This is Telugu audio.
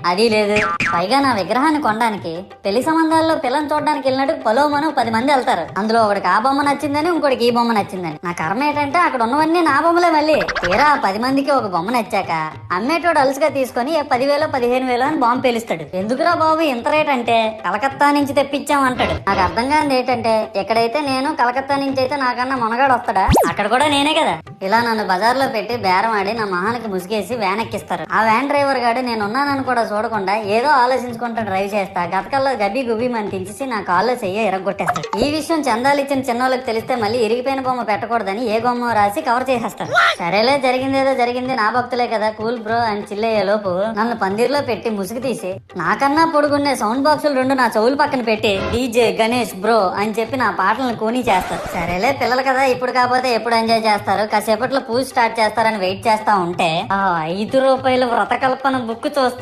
అది లేదు. పైగా నా విగ్రహాన్ని కొనడానికి పెళ్లి సంబంధాల్లో పిల్లని చూడడానికి వెళ్ళినట్టు పొలవమను 10 మంది వెళ్తారు. అందులో ఒకడికి ఆ బొమ్మ నచ్చిందని, ఇంకోటికి ఈ బొమ్మ నచ్చిందని. నా కర్మ ఏంటంటే అక్కడ ఉన్నవన్నీ నా బొమ్మలే. మళ్ళీ తీరా 10 మందికి ఒక బొమ్మ నచ్చాక అమ్మేటోడు అలుసుగా తీసుకొని 10,000 15,000 అని బాంబు పేలుస్తాడు. ఎందుకురా బాబు ఇంత రేట్ అంటే కలకత్తా నుంచి తెప్పించాం అంటాడు. నాకు అర్థం కానిది ఏంటంటే ఎక్కడైతే నేను కలకత్తా నుంచి అయితే నాకన్నా మొనగాడు వస్తాడా, అక్కడ కూడా నేనే కదా. ఇలా నన్ను బజార్లో పెట్టి బేరం ఆడి నా మొహానికి ముసుగేసి వ్యాన్ ఎక్కిస్తారు. ఆ వ్యాన్ డ్రైవర్ గాడు నేనున్నానని కూడా చూడకుండా ఏదో ఆలోచించుకుంటూ డ్రైవ్ చేస్తా గతకల్లో గబ్బి గుబ్బి అని తెంచేసి నా కాల్లో చెయ్యి ఎరగొట్టేస్తాడు. ఈ విషయం చందాలు ఇచ్చిన చిన్నోళ్ళకి తెలిస్తే మళ్ళీ ఇరిగిపోయిన బొమ్మ పెట్టకూడదని ఏ బొమ్మ రాసి కవర్ చేసేస్తాడు. సరేలే జరిగిందేదో జరిగింది, నా భక్తులే కదా, కూల్ బ్రో అని చిల్లయ్యే లోపు నన్ను పందిర్లో పెట్టి ముసుగు తీసి నాకన్నా పొడుగున్నే సౌండ్ బాక్సులు 2 నా చెవులు పక్కన పెట్టి డీజే గణేష్ బ్రో అని చెప్పి నా పాటలను కూనీ చేస్తారు. సరేలే పిల్లలు కదా, ఇప్పుడు కాకపోతే ఎప్పుడు ఎంజాయ్ చేస్తారు, కాసేపట్లో పూజ స్టార్ట్ చేస్తారని వెయిట్ చేస్తా ఉంటే 5 రూపాయల వ్రతకల్పన బుక్ చూస్తే